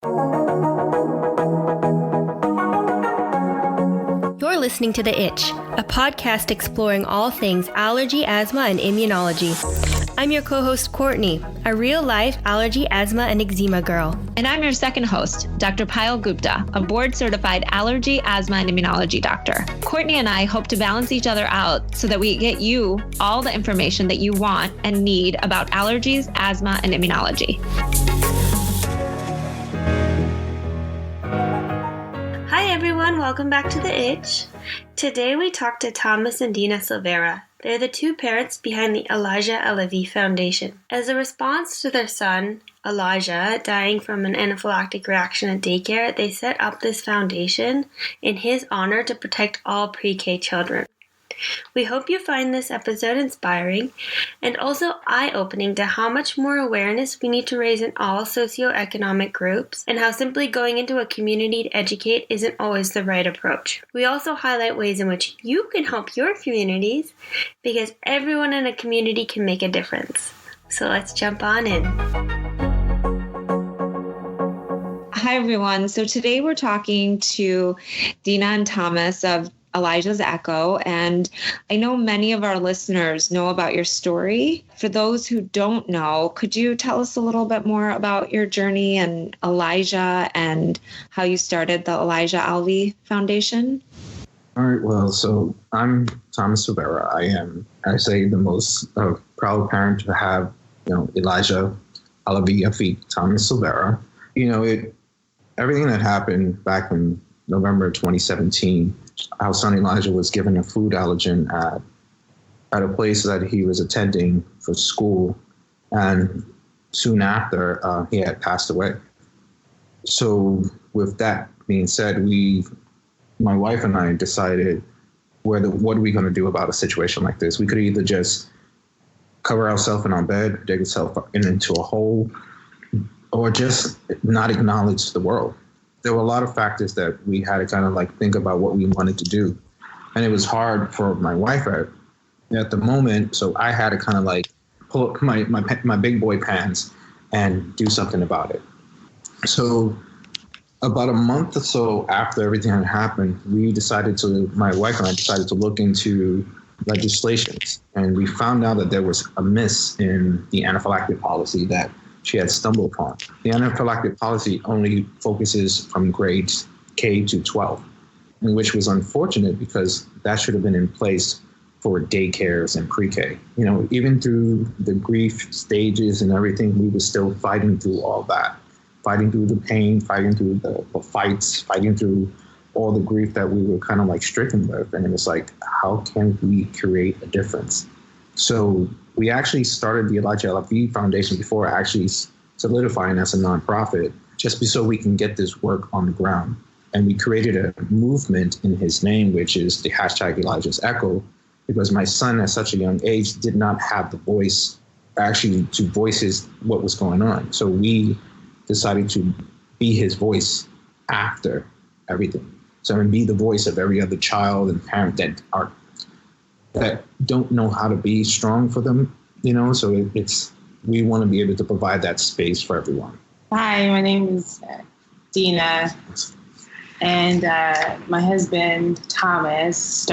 You're listening to The Itch, a podcast exploring all things allergy, asthma, and immunology. I'm your co-host, Kortney, a real-life allergy, asthma, and eczema girl. And I'm your second host, Dr. Payal Gupta, a board-certified allergy, asthma, and immunology doctor. Kortney and I hope to balance each other out so that we get you all the information that you want and need about allergies, asthma, and immunology. Hi everyone, welcome back to The Itch. Today we talk to Thomas and Dina Silvera. They're the two parents behind the Elijah-Alavi Foundation. As a response to their son, Elijah, dying from an anaphylactic reaction at daycare, they set up this foundation in his honor to protect all pre-K children. We hope you find this episode inspiring and also eye-opening to how much more awareness we need to raise in all socio-economic groups and how simply going into a community to educate isn't always the right approach. We also highlight ways in which you can help your communities because everyone in a community can make a difference. So let's jump on in. Hi, everyone. So today we're talking to Dina and Thomas of Elijah's Echo, and I know many of our listeners know about your story. For those who don't know, could you tell us a little bit more about your journey and Elijah and how you started the Elijah-Alavi Foundation? All right, well, so I'm Thomas Silvera. I am, I say, the most proud parent to have, Elijah-Alavi Thomas Silvera. Everything that happened back in November 2017, our son Elijah was given a food allergen at a place that he was attending for school, and soon after he had passed away. So with that being said, my wife and I decided what are we going to do about a situation like this? We could either just cover ourselves in our bed, dig ourselves into a hole, or just not acknowledge the world. There were a lot of factors that we had to kind of think about what we wanted to do. And it was hard for my wife at the moment. So I had to kind of pull up my big boy pants and do something about it. So about a month or so after everything had happened, my wife and I decided to look into legislations. And we found out that there was a miss in the anaphylactic policy that she had stumbled upon. The anaphylactic policy only focuses from grades K to 12, which was unfortunate because that should have been in place for daycares and pre-K. Even through the grief stages and everything, we were still fighting through all that, fighting through the pain, fighting through the fights, fighting through all the grief that we were kind of stricken with. And it was how can we create a difference? So we actually started the Elijah-Alavi Foundation before actually solidifying as a nonprofit, just so we can get this work on the ground. And we created a movement in his name, which is the hashtag Elijah's Echo, because my son at such a young age did not have the voice actually to voice what was going on. So we decided to be his voice after everything. So and be the voice of every other child and parent that don't know how to be strong for them, so we want to be able to provide that space for everyone. Hi, my name is Dina, and my husband Thomas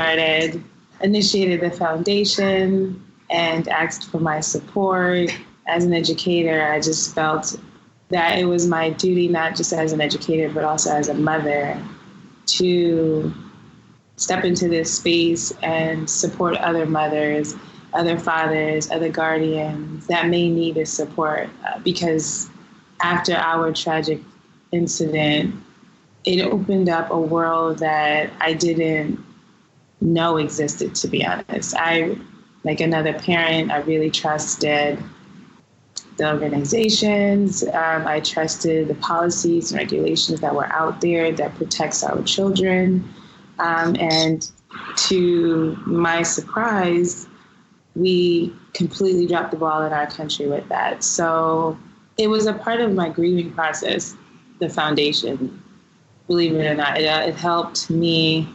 initiated the foundation and asked for my support. As an educator, I just felt that it was my duty, not just as an educator, but also as a mother, to step into this space and support other mothers, other fathers, other guardians that may need this support. Because after our tragic incident, it opened up a world that I didn't know existed, to be honest. Like another parent, I really trusted the organizations. I trusted the policies and regulations that were out there that protects our children. And to my surprise, we completely dropped the ball in our country with that. So it was a part of my grieving process, the foundation, believe it or not. It helped me.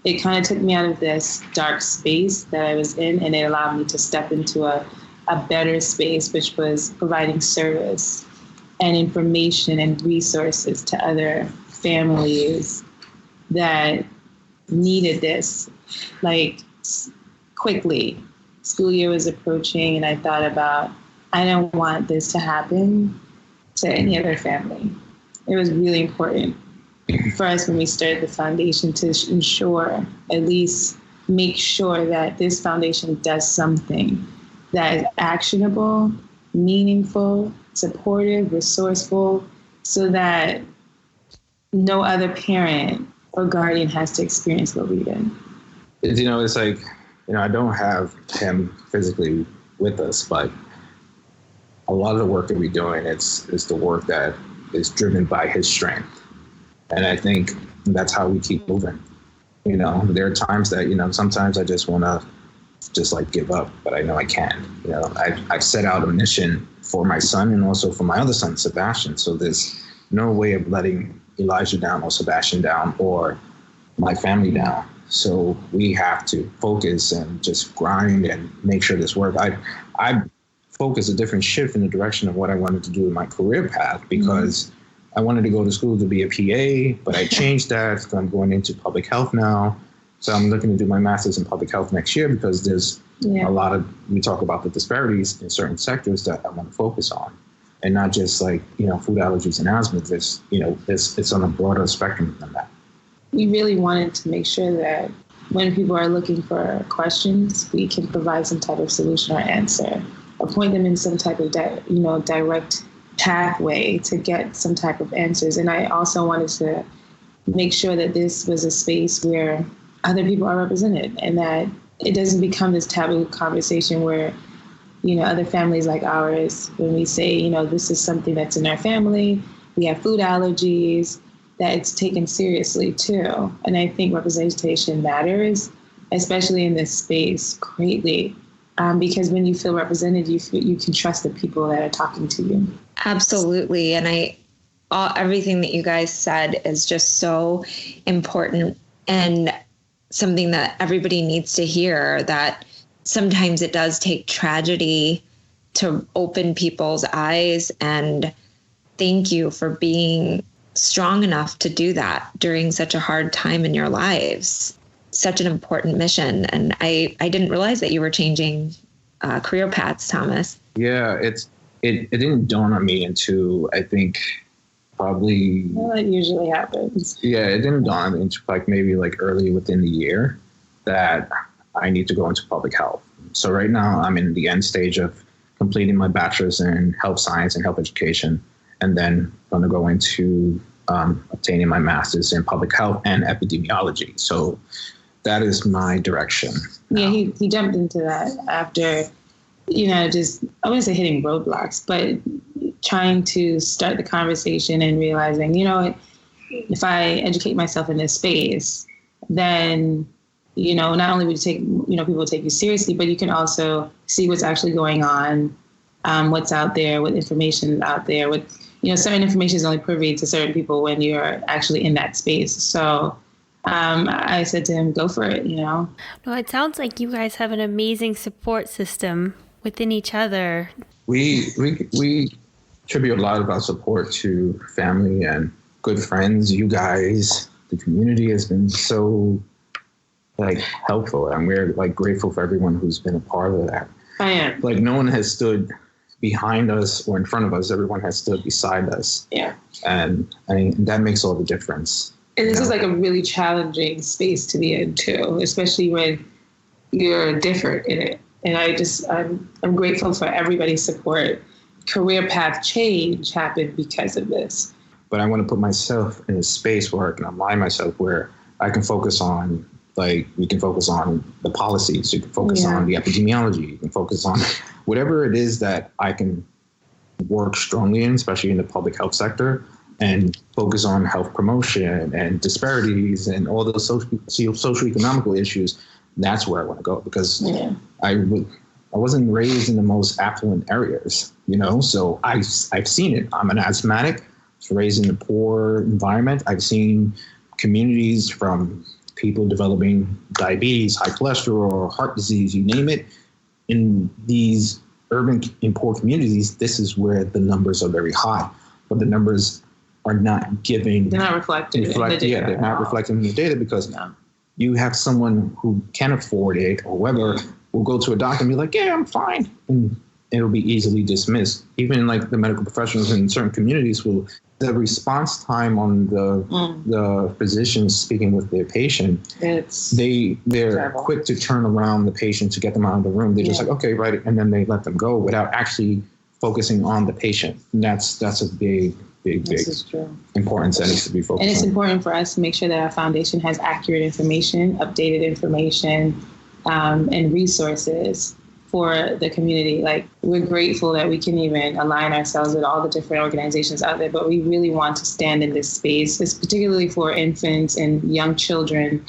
It kind of took me out of this dark space that I was in, and it allowed me to step into a better space, which was providing service and information and resources to other families that needed this, like quickly. School year was approaching, and I thought about, I don't want this to happen to any other family. It was really important for us when we started the foundation to ensure, at least make sure that this foundation does something that is actionable, meaningful, supportive, resourceful, so that no other parent or guardian has to experience what we did. It's like, I don't have him physically with us, but a lot of the work that we're doing is the work that is driven by his strength. And I think that's how we keep moving. There are times that, sometimes I just want to just like give up, but I know I can't. I've set out a mission for my son and also for my other son, Sebastian. So there's no way of letting Elijah down or Sebastian down or my family down. So we have to focus and just grind and make sure this works. I focused a different shift in the direction of what I wanted to do in my career path, because I wanted to go to school to be a PA, but I changed that. So I'm going into public health now. So I'm looking to do my master's in public health next year, because there's a lot of, we talk about the disparities in certain sectors that I want to focus on, and not just like, food allergies and asthma. This, it's on a broader spectrum than that. We really wanted to make sure that when people are looking for questions, we can provide some type of solution or answer, or point them in some type of direct pathway to get some type of answers. And I also wanted to make sure that this was a space where other people are represented, and that it doesn't become this taboo conversation where, other families like ours, when we say, this is something that's in our family, we have food allergies, that it's taken seriously too. And I think representation matters, especially in this space, greatly. Because when you feel represented, you can trust the people that are talking to you. Absolutely. And everything that you guys said is just so important, and something that everybody needs to hear, that sometimes it does take tragedy to open people's eyes. And thank you for being strong enough to do that during such a hard time in your lives. Such an important mission. And I didn't realize that you were changing career paths, Thomas. Yeah, it didn't dawn on me until, I think, probably... Well, that usually happens. Yeah, it didn't dawn on me until maybe early within the year that I need to go into public health. So right now I'm in the end stage of completing my bachelor's in health science and health education, and then going to go into obtaining my master's in public health and epidemiology. So that is my direction. Yeah, he jumped into that after, just, I wouldn't say hitting roadblocks, but trying to start the conversation and realizing, if I educate myself in this space, then, not only would you take, people will take you seriously, but you can also see what's actually going on, what's out there, what information is out there, what, certain information is only privy to certain people when you're actually in that space. So I said to him, go for it, No, it sounds like you guys have an amazing support system within each other. We attribute a lot of our support to family and good friends. You guys, the community has been so helpful, and we're grateful for everyone who's been a part of that. I am. No one has stood behind us or in front of us. Everyone has stood beside us. Yeah. And I mean, that makes all the difference. And this is a really challenging space to be in too, especially when you're different in it. And I'm grateful for everybody's support. Career path change happened because of this. But I want to put myself in a space where I can align myself, where I can focus on, we can focus on the policies, you can focus on the epidemiology, you can focus on whatever it is that I can work strongly in, especially in the public health sector, and focus on health promotion and disparities and all those socio-economical issues. That's where I want to go, because I wasn't raised in the most affluent areas, so I've seen it. I'm an asthmatic, raised in a poor environment. I've seen communities from people developing diabetes, high cholesterol, heart disease, you name it. In these urban and poor communities, this is where the numbers are very high. but the numbers are not giving. They're not reflected in the data. Yeah, they're not reflecting in the data because you have someone who can afford it or whether will go to a doctor and be like, yeah, I'm fine. And it'll be easily dismissed. Even like the medical professionals in certain communities the response time on the physicians speaking with their patient, they're terrible. Quick to turn around the patient to get them out of the room. They're just like, okay, right. And then they let them go without actually focusing on the patient. And that's a big importance that needs to be focused on. And it's important for us to make sure that our foundation has accurate information, updated information, and resources for the community. Like, we're grateful that we can even align ourselves with all the different organizations out there, but we really want to stand in this space, it's particularly for infants and young children,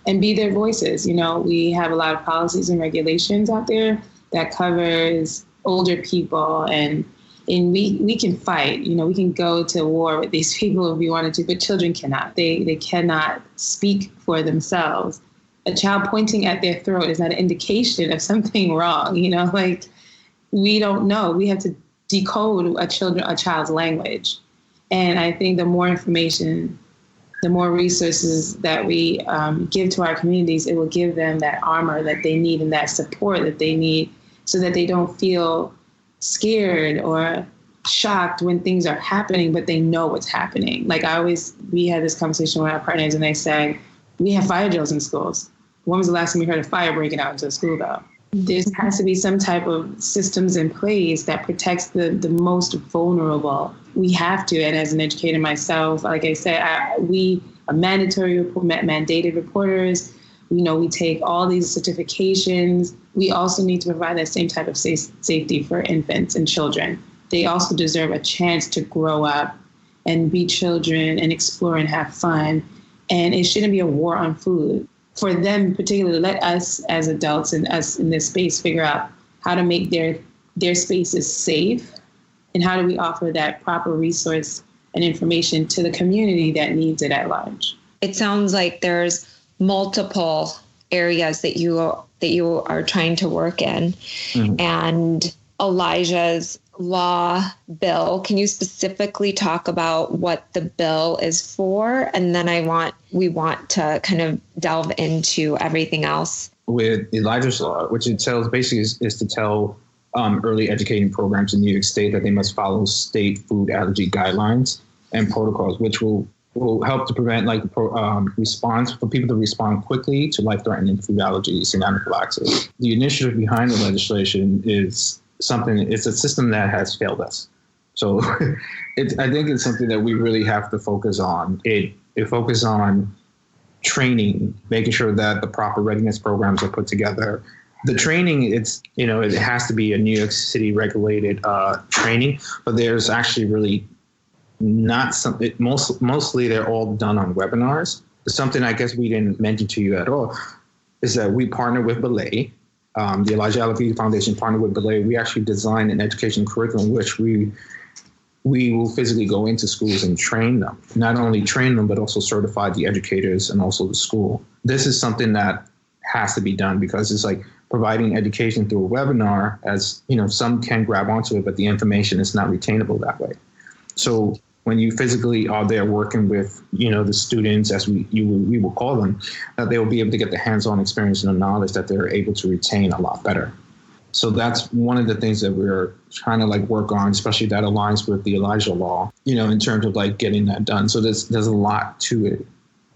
and be their voices. You know, we have a lot of policies and regulations out there that covers older people, and we can fight, you know, we can go to war with these people if we wanted to, but children cannot. They cannot speak for themselves. A child pointing at their throat is not an indication of something wrong. You know, like, we don't know. We have to decode a child's language. And I think the more information, the more resources that we give to our communities, it will give them that armor that they need and that support that they need so that they don't feel scared or shocked when things are happening, but they know what's happening. Like, we had this conversation with our partners and they said, we have fire drills in schools. When was the last time you heard of fire breaking out into a school, though? There has to be some type of systems in place that protects the most vulnerable. We have to, and as an educator myself, like I said, we are mandated reporters. You know, we take all these certifications. We also need to provide that same type of safety for infants and children. They also deserve a chance to grow up and be children and explore and have fun. And it shouldn't be a war on food. For them particularly, let us as adults and us in this space figure out how to make their spaces safe, and how do we offer that proper resource and information to the community that needs it at large. It sounds like there's multiple areas that you are trying to work in. Mm-hmm. And Elijah's law bill, can you specifically talk about what the bill is for? And then we want to kind of delve into everything else. With Elijah's law, which it tells basically is to tell early educating programs in New York State that they must follow state food allergy guidelines and protocols, which will help to prevent response for people to respond quickly to life-threatening food allergies and anaphylaxis. The initiative behind the legislation is it's a system that has failed us. So I think it's something that we really have to focus on. It focuses on training, making sure that the proper readiness programs are put together. The training, it has to be a New York City regulated training, but there's actually really not something. Mostly they're all done on webinars. Something I guess we didn't mention to you at all is that we partner with Belay. The Elijah-Alavi Foundation partnered with Belay. We actually designed an education curriculum which we will physically go into schools and train them. Not only train them, but also certify the educators and also the school. This is something that has to be done because it's like providing education through a webinar, as you know, some can grab onto it, but the information is not retainable that way. So when you physically are there working with, the students, as we will call them, that they will be able to get the hands-on experience and the knowledge that they're able to retain a lot better. So that's one of the things that we're trying to work on, especially that aligns with the Elijah law, in terms of getting that done. So there's a lot to it.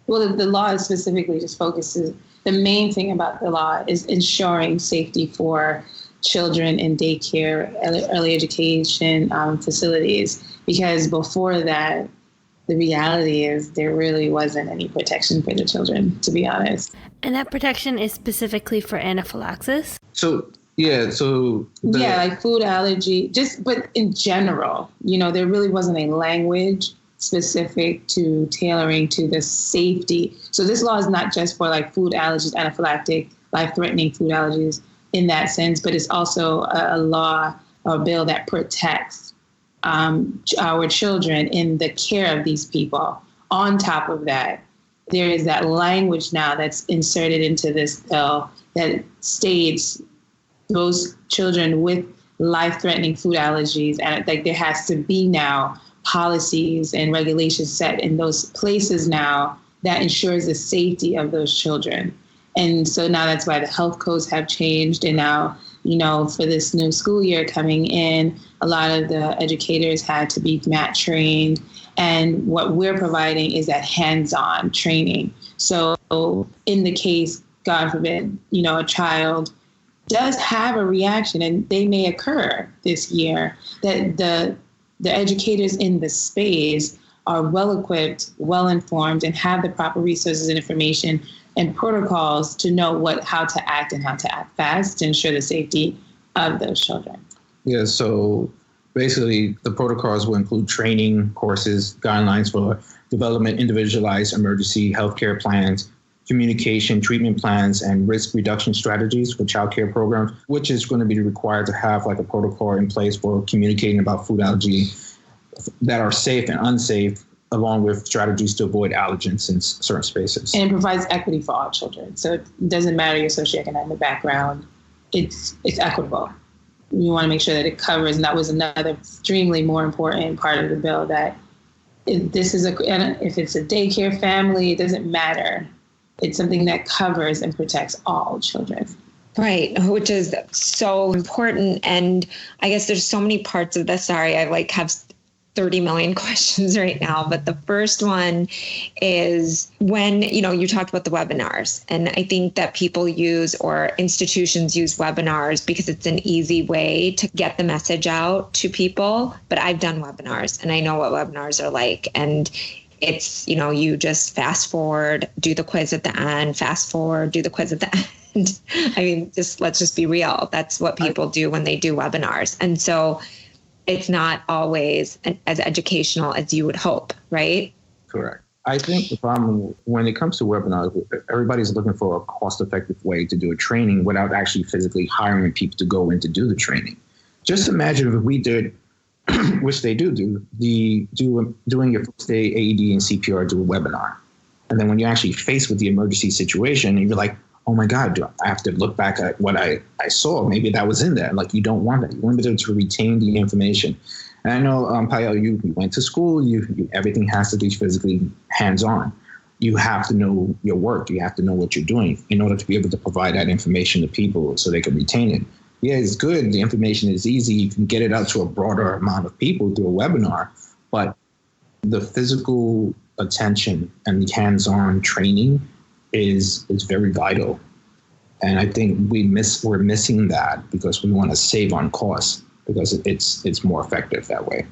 Well, the law specifically just focuses, the main thing about the law is ensuring safety for children in daycare, early education facilities. Because before that, the reality is there really wasn't any protection for the children, to be honest. And that protection is specifically for anaphylaxis? Like food allergy, but in general, there really wasn't a language specific to tailoring to the safety. So this law is not just for food allergies, anaphylactic, life-threatening food allergies in that sense, but it's also a law or bill that protects our children in the care of these people. On top of that, there is that language now that's inserted into this bill that states those children with life-threatening food allergies, and there has to be now policies and regulations set in those places now that ensures the safety of those children. And so now that's why the health codes have changed. And now, for this new school year coming in, a lot of the educators had to be MAT trained. And what we're providing is that hands-on training. So in the case, God forbid, a child does have a reaction, and they may occur this year, that the educators in the space are well-equipped, well-informed, and have the proper resources and information and protocols to know how to act and how to act fast to ensure the safety of those children. Yeah, so basically the protocols will include training, courses, guidelines for development, individualized emergency healthcare plans, communication, treatment plans, and risk reduction strategies for child care programs, which is going to be required to have like a protocol in place for communicating about food allergy that are safe and unsafe, along with strategies to avoid allergens in certain spaces. And it provides equity for all children. So it doesn't matter your socioeconomic background, it's equitable. You want to make sure that it covers, and that was another extremely more important part of the bill, that if it's a daycare family, it doesn't matter. It's something that covers and protects all children. Right, which is so important. And I guess there's so many parts of this. Sorry, I have 30 million questions right now. But the first one is when, you talked about the webinars. And I think that people use, or institutions use, webinars because it's an easy way to get the message out to people. But I've done webinars and I know what webinars are like. And it's, you just fast forward, do the quiz at the end, fast forward, do the quiz at the end. I mean, let's just be real. That's what people do when they do webinars. And so it's not always as educational as you would hope, right? Correct. I think the problem when it comes to webinars, everybody's looking for a cost-effective way to do a training without actually physically hiring people to go in to do the training. Just imagine if we did, which they doing your first day AED and CPR, do a webinar. And then when you're actually faced with the emergency situation, you're like, oh my God, do I have to look back at what I saw? Maybe that was in there. Like, you don't want that. You want to be able to retain the information. And I know, Payal, you went to school. You everything has to be physically hands-on. You have to know your work. You have to know what you're doing in order to be able to provide that information to people so they can retain it. Yeah, it's good. The information is easy. You can get it out to a broader amount of people through a webinar. But the physical attention and the hands-on training is very vital. And I think we're missing that because we want to save on costs, because it's more effective that way.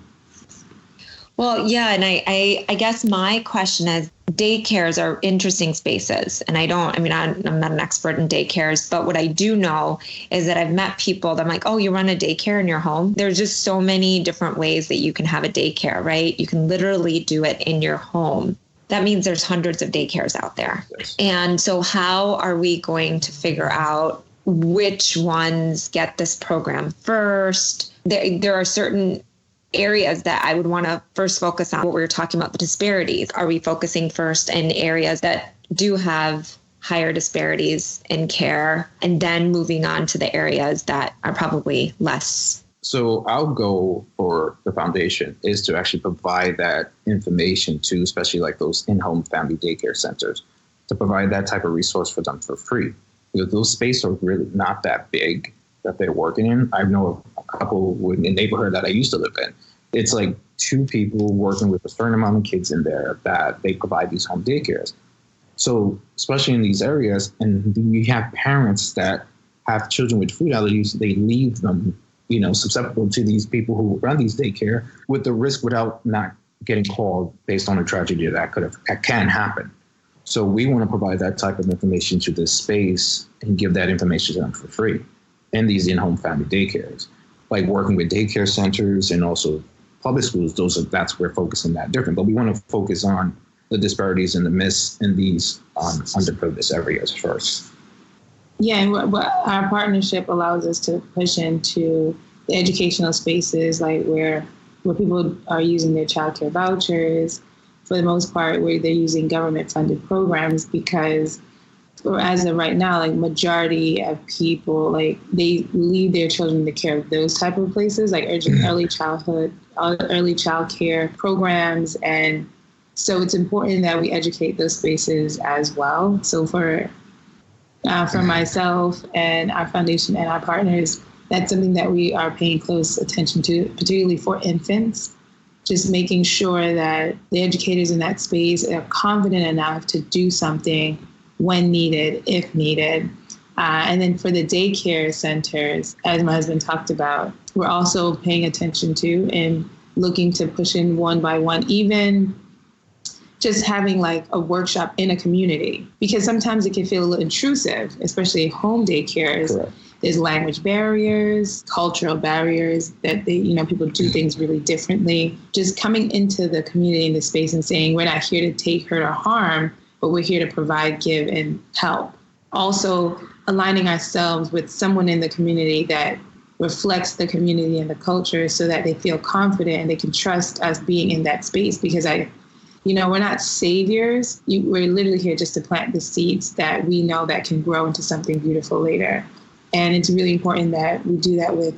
Well, yeah. And I guess my question is, daycares are interesting spaces. And I'm not an expert in daycares, but what I do know is that I've met people that I'm like, oh, you run a daycare in your home? There's just so many different ways that you can have a daycare, right? You can literally do it in your home. That means there's hundreds of daycares out there. Yes. And so how are we going to figure out which ones get this program first? There are certain areas that I would want to first focus on. What we were talking about, the disparities. Are we focusing first in areas that do have higher disparities in care, and then moving on to the areas that are probably less? So our goal for the foundation is to actually provide that information to, especially like those in-home family daycare centers, to provide that type of resource for them for free. Because those spaces are really not that big that they're working in. I know a couple in the neighborhood that I used to live in. It's like 2 people working with a certain amount of kids in there that they provide these home daycares. So especially in these areas, and we have parents that have children with food allergies, they leave them susceptible to these people who run these daycare with the risk without not getting called based on a tragedy that can happen. So we want to provide that type of information to this space and give that information to them for free in these in-home family daycares, like working with daycare centers and also public schools. That's where focusing that different. But we want to focus on the disparities and the myths in these underprivileged areas first. Yeah, and what our partnership allows us to push into the educational spaces, like where people are using their childcare vouchers, for the most part, where they're using government-funded programs, because or as of right now, like majority of people, like they leave their children in the care of those type of places, like early child care programs. And so it's important that we educate those spaces as well. So for myself and our foundation and our partners, that's something that we are paying close attention to, particularly for infants. Just making sure that the educators in that space are confident enough to do something when needed, if needed. And then for the daycare centers, as my husband talked about, we're also paying attention to and looking to push in one by one, even just having like a workshop in a community, because sometimes it can feel a little intrusive, especially home daycares. Correct. There's language barriers, cultural barriers that people do things really differently. Just coming into the community in the space and saying, we're not here to take, hurt, or harm, but we're here to provide, give, and help. Also aligning ourselves with someone in the community that reflects the community and the culture so that they feel confident and they can trust us being in that space, because we're not saviors. We're literally here just to plant the seeds that we know that can grow into something beautiful later. And it's really important that we do that with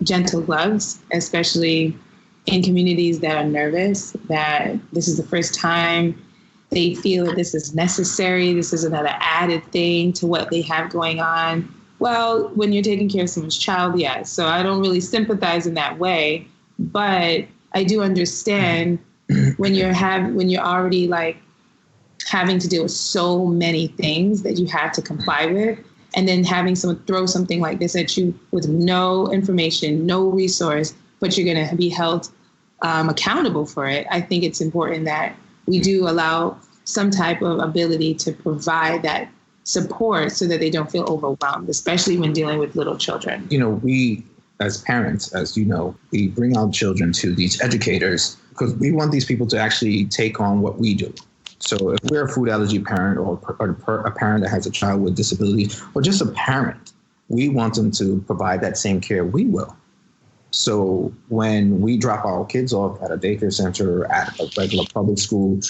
gentle gloves, especially in communities that are nervous, that this is the first time they feel that this is necessary. This is another added thing to what they have going on. Well, when you're taking care of someone's child, yes. So I don't really sympathize in that way, but I do understand when you're already like having to deal with so many things that you have to comply with, and then having someone throw something like this at you with no information, no resource, but you're going to be held accountable for it. I think it's important that we do allow some type of ability to provide that support so that they don't feel overwhelmed, especially when dealing with little children. We, as parents, as you know, we bring our children to these educators because we want these people to actually take on what we do. So if we're a food allergy parent or a parent that has a child with disability, or just a parent, we want them to provide that same care we will. So when we drop our kids off at a daycare center or at a regular public school,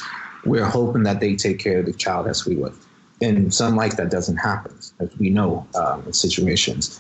we're hoping that they take care of the child as we would. And some like that doesn't happen, as we know, in situations.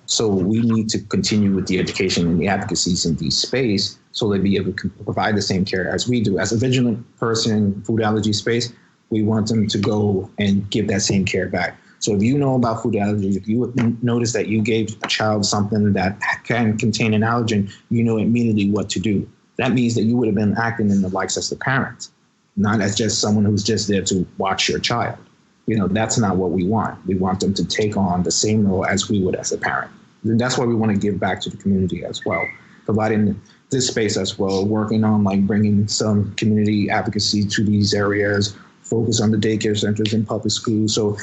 So we need to continue with the education and the advocacies in these space so they'll be able to provide the same care as we do. As a vigilant person in food allergy space, we want them to go and give that same care back. So if you know about food allergies, if you notice that you gave a child something that can contain an allergen, you know immediately what to do. That means that you would have been acting in the likes as the parent, not as just someone who's just there to watch your child. That's not what we want. We want them to take on the same role as we would as a parent. And that's why we want to give back to the community as well, providing this space as well, working on bringing some community advocacy to these areas, focus on the daycare centers and public schools. So,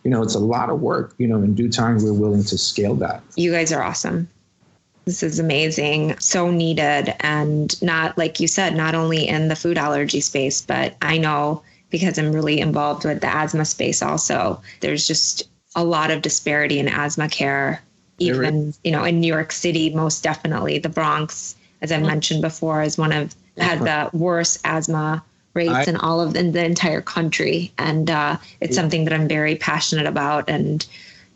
it's a lot of work. In due time, we're willing to scale that. You guys are awesome. This is amazing. So needed. And not, like you said, not only in the food allergy space, but I know because I'm really involved with the asthma space also, there's just a lot of disparity in asthma care, even, in New York City, most definitely. The Bronx, as I mentioned before, is had the worst asthma rates in the entire country. And it's something that I'm very passionate about and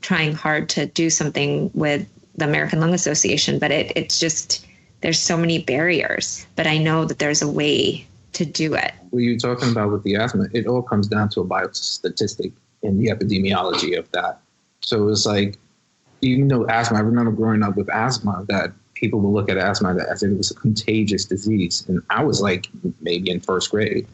trying hard to do something with the American Lung Association. But it's just, there's so many barriers, but I know that there's a way to do it. What you're talking about with the asthma, it all comes down to a biostatistic in the epidemiology of that. So it's like, even though asthma, I remember growing up with asthma, that people will look at asthma as if it was a contagious disease. And I was maybe in first grade.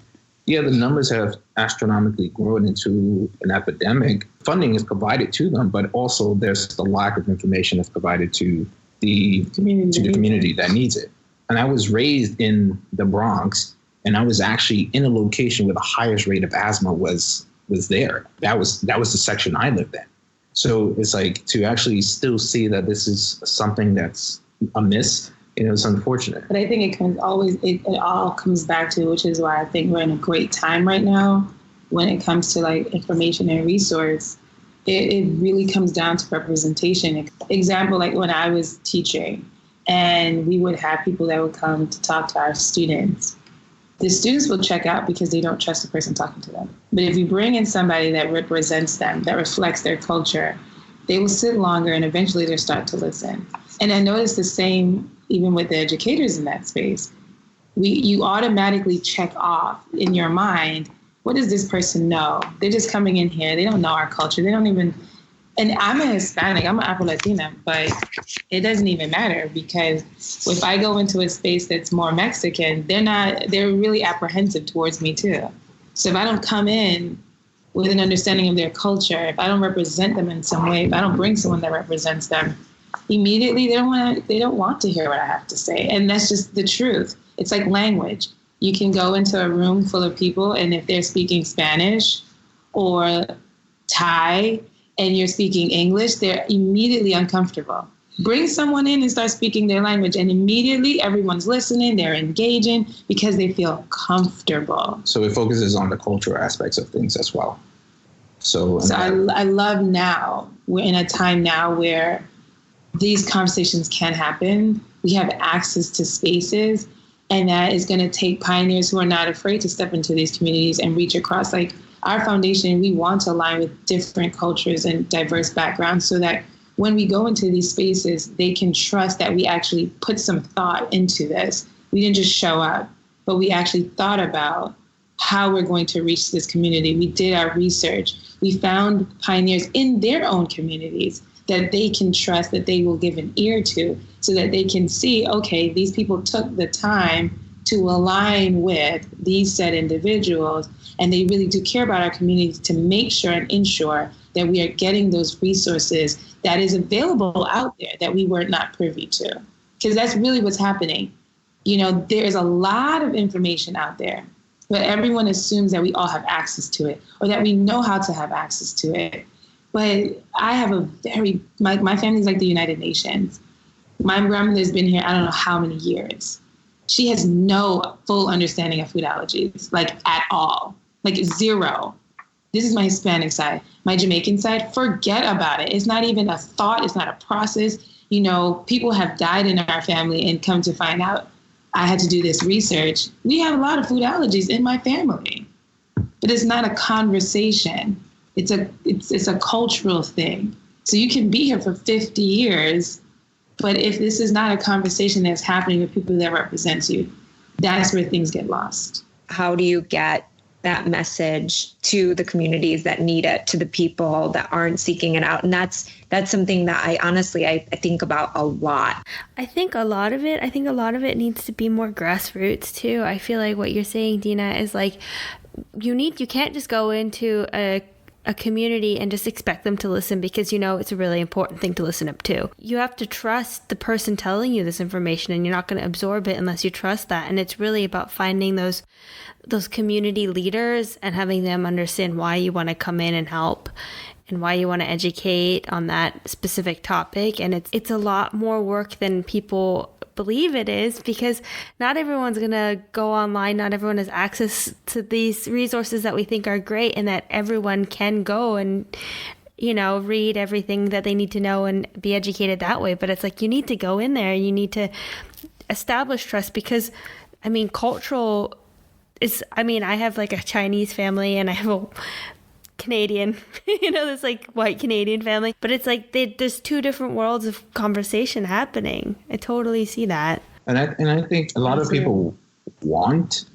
Yeah, the numbers have astronomically grown into an epidemic. Funding is provided to them, but also there's the lack of information that's provided to the community that needs it. And I was raised in the Bronx, and I was actually in a location where the highest rate of asthma was there. That was the section I lived in. So it's to actually still see that this is something that's amiss, it's unfortunate. But I think it all comes back to, which is why I think we're in a great time right now when it comes to information and resource. It really comes down to representation. Example, when I was teaching and we would have people that would come to talk to our students. the students will check out because they don't trust the person talking to them. But if you bring in somebody that represents them, that reflects their culture, they will sit longer and eventually they'll start to listen. And I noticed the same even with the educators in that space. You automatically check off in your mind, what does this person know? They're just coming in here. They don't know our culture. They don't even, and I'm a Hispanic, I'm an Afro-Latina, but it doesn't even matter because if I go into a space that's more Mexican, they're really apprehensive towards me too. So if I don't come in with an understanding of their culture, if I don't represent them in some way, if I don't bring someone that represents them, immediately they don't want to hear what I have to say. And that's just the truth. It's like language. You can go into a room full of people, and if they're speaking Spanish or Thai and you're speaking English, they're immediately uncomfortable. Bring someone in and start speaking their language, and immediately everyone's listening, they're engaging because they feel comfortable. So it focuses on the cultural aspects of things as well. So I love now, we're in a time now where these conversations can happen. We have access to spaces, and that is going to take pioneers who are not afraid to step into these communities and reach across. Like our foundation, we want to align with different cultures and diverse backgrounds so that when we go into these spaces, they can trust that we actually put some thought into this. We didn't just show up, but we actually thought about how we're going to reach this community. We did our research. We found pioneers in their own communities that they can trust, that they will give an ear to, so that they can see, okay, these people took the time to align with these said individuals, and they really do care about our community to make sure and ensure that we are getting those resources that is available out there that we were not privy to. Because that's really what's happening. You know, there's a lot of information out there, but everyone assumes that we all have access to it or that we know how to have access to it. But I have my family's like the United Nations. My grandmother's been here, I don't know how many years. She has no full understanding of food allergies, like at all, like zero. This is my Hispanic side. My Jamaican side, forget about it. It's not even a thought. It's not a process. You know, people have died in our family and come to find out I had to do this research. We have a lot of food allergies in my family, but it's not a conversation. It's a cultural thing. So you can be here for 50 years, but if this is not a conversation that's happening with people that represent you, that's where things get lost. How do you get that message to the communities that need it, to the people that aren't seeking it out? And that's something that I think about a lot. I think a lot of it needs to be more grassroots too. I feel like what you're saying, Dina, is like you can't just go into a community and just expect them to listen because you know it's a really important thing to listen up to. You have to trust the person telling you this information, and you're not going to absorb it unless you trust that. And it's really about finding those community leaders and having them understand why you want to come in and help and why you want to educate on that specific topic. And it's a lot more work than people believe it is, because not everyone's going to go online. Not everyone has access to these resources that we think are great and that everyone can go and, you know, read everything that they need to know and be educated that way. But it's like, you need to go in there. You need to establish trust because, I mean, I have like a Chinese family and I have a Canadian, this like white Canadian family, but it's like there's two different worlds of conversation happening. I totally see that. And I think a lot of people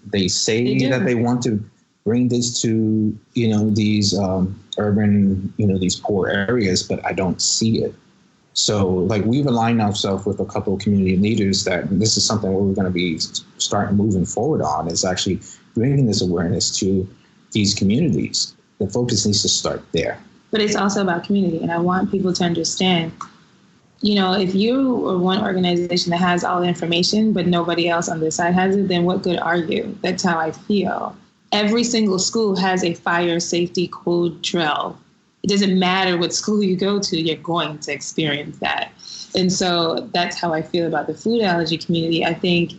they say that they want to bring this to, these urban, these poor areas, but I don't see it. So like we've aligned ourselves with a couple of community leaders that this is something where we're going to be starting moving forward on, is actually bringing this awareness to these communities. The focus needs to start there. But it's also about community. And I want people to understand, if you are one organization that has all the information, but nobody else on this side has it, then what good are you? That's how I feel. Every single school has a fire safety code drill. It doesn't matter what school you go to, you're going to experience that. And so that's how I feel about the food allergy community. I think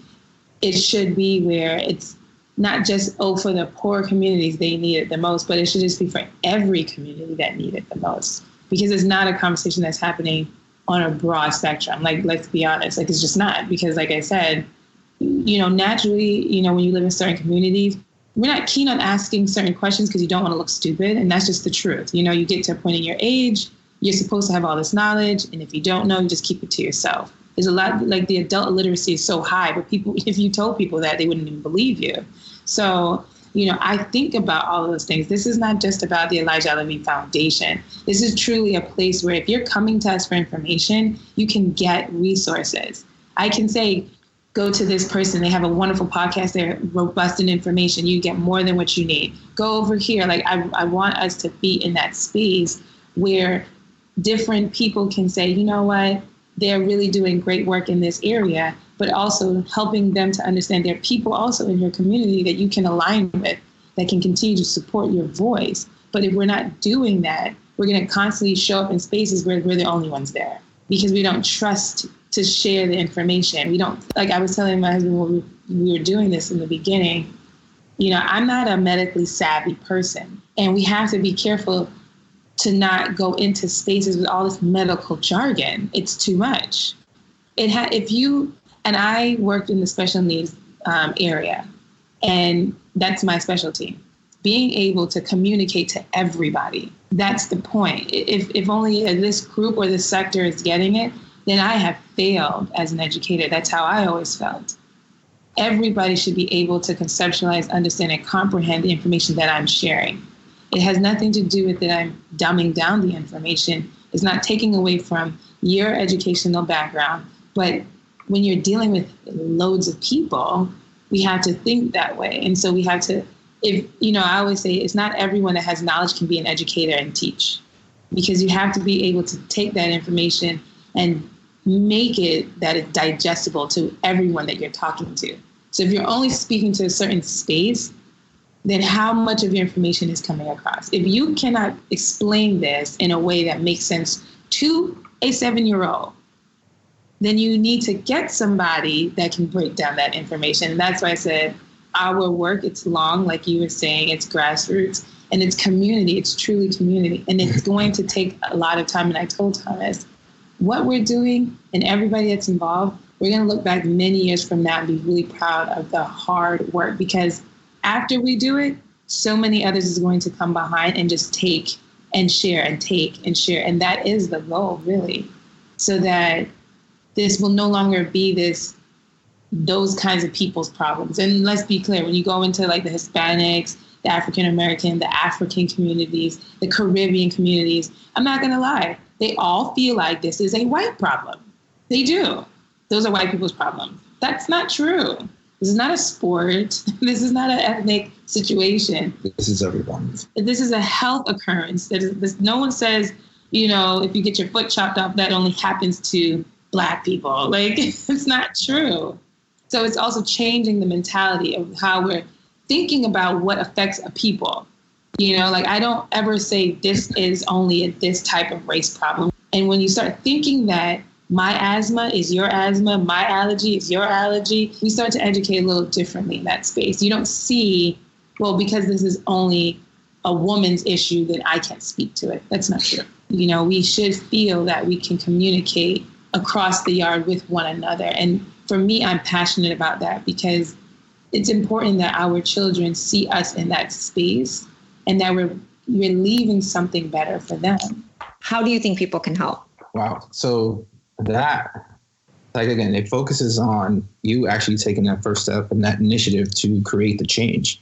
it should be where it's not just, for the poor communities, they need it the most, but it should just be for every community that need it the most. Because it's not a conversation that's happening on a broad spectrum. Like, let's be honest, it's just not. Because like I said, naturally, when you live in certain communities, we're not keen on asking certain questions because you don't want to look stupid. And that's just the truth. You get to a point in your age, you're supposed to have all this knowledge. And if you don't know, you just keep it to yourself. There's a lot, like the adult illiteracy is so high, but if you told people that, they wouldn't even believe you. So, I think about all of those things. This is not just about the Elijah-Alavi Foundation. This is truly a place where if you're coming to us for information, you can get resources. I can say, go to this person. They have a wonderful podcast. They're robust in information. You get more than what you need. Go over here. Like I want us to be in that space where different people can say, you know what, they're really doing great work in this area, but also helping them to understand there are people also in your community that you can align with that can continue to support your voice. But if we're not doing that, we're going to constantly show up in spaces where we're the only ones there because we don't trust to share the information. We don't, like I was telling my husband when we were doing this in the beginning, I'm not a medically savvy person, and we have to be careful to not go into spaces with all this medical jargon. It's too much. And I worked in the special needs area, and that's my specialty. Being able to communicate to everybody, that's the point. If only this group or this sector is getting it, then I have failed as an educator. That's how I always felt. Everybody should be able to conceptualize, understand, and comprehend the information that I'm sharing. It has nothing to do with that I'm dumbing down the information. It's not taking away from your educational background. But when you're dealing with loads of people, we have to think that way. And so we have to, I always say it's not everyone that has knowledge can be an educator and teach, because you have to be able to take that information and make it that it's digestible to everyone that you're talking to. So if you're only speaking to a certain space, then how much of your information is coming across? If you cannot explain this in a way that makes sense to a 7-year-old, then you need to get somebody that can break down that information. And that's why I said our work, it's long, like you were saying, it's grassroots, and it's community. It's truly community. And it's going to take a lot of time. And I told Thomas, what we're doing and everybody that's involved, we're going to look back many years from now and be really proud of the hard work, because after we do it, so many others is going to come behind and just take and share and take and share. And that is the goal, really, so that this will no longer be those kinds of people's problems. And let's be clear, when you go into like the Hispanics, the African American, the African communities, the Caribbean communities, I'm not going to lie, they all feel like this is a white problem. They do. Those are white people's problems. That's not true. This is not a sport. This is not an ethnic situation. This is everyone. This is a health occurrence. No one says, if you get your foot chopped off, that only happens to Black people. Like, it's not true. So it's also changing the mentality of how we're thinking about what affects a people. I don't ever say this is only this type of race problem. And when you start thinking that my asthma is your asthma, my allergy is your allergy, we start to educate a little differently in that space. You don't see, well, because this is only a woman's issue, then I can't speak to it. That's not true. We should feel that we can communicate across the yard with one another. And for me, I'm passionate about that, because it's important that our children see us in that space and that we're leaving something better for them. How do you think people can help? Wow. So that, again, it focuses on you actually taking that first step and that initiative to create the change.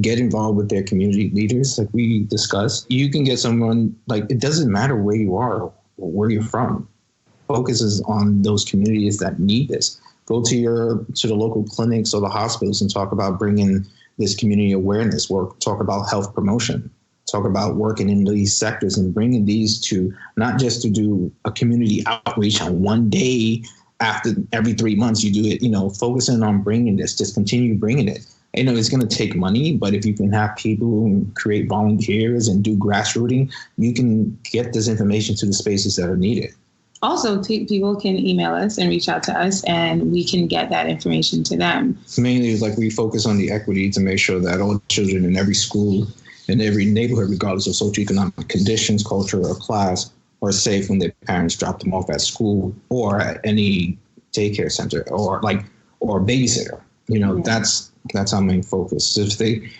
Get involved with their community leaders, like we discussed. You can get someone, it doesn't matter where you are or where you're from. Focuses on those communities that need this. Go to the local clinics or the hospitals and talk about bringing this community awareness work. Talk about health promotion. Talk about working in these sectors and bringing these to not just to do a community outreach on one day after every 3 months you do it. Focusing on bringing this, just continue bringing it. It's going to take money, but if you can have people create volunteers and do grassrooting, you can get this information to the spaces that are needed. Also, people can email us and reach out to us, and we can get that information to them. Mainly, we focus on the equity to make sure that all children in every school, in every neighborhood, regardless of socioeconomic conditions, culture, or class, are safe when their parents drop them off at school or at any daycare center, or or babysitter. That's our main focus. If they,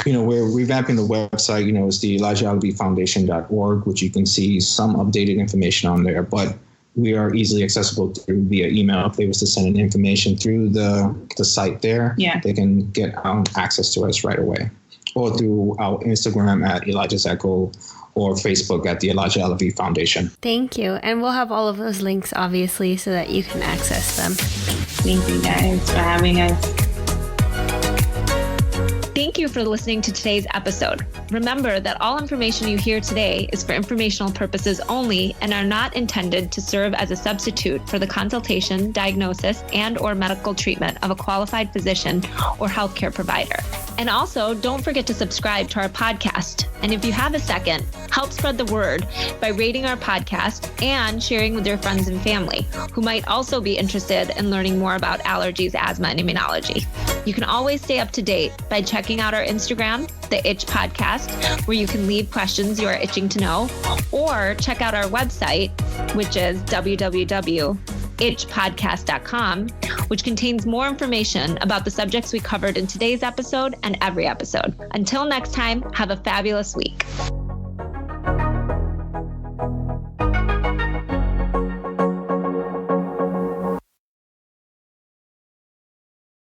we're revamping the website. It's the Elijah-Alavi Foundation.org, which you can see some updated information on there. But we are easily accessible via email. If they was to send in information through the site there, they can get access to us right away, or through our Instagram at Elijah's Echo, or Facebook at the Elijah-Alavi Foundation. Thank you. And we'll have all of those links, obviously, so that you can access them. Thank you guys for having us. Thank you for listening to today's episode. Remember that all information you hear today is for informational purposes only and are not intended to serve as a substitute for the consultation, diagnosis, and/or medical treatment of a qualified physician or healthcare provider. And also, don't forget to subscribe to our podcast. And if you have a second, help spread the word by rating our podcast and sharing with your friends and family who might also be interested in learning more about allergies, asthma, and immunology. You can always stay up to date by checking out our Instagram, The Itch Podcast, where you can leave questions you are itching to know, or check out our website, which is www.itchpodcast.com, which contains more information about the subjects we covered in today's episode and every episode. Until next time, have a fabulous week.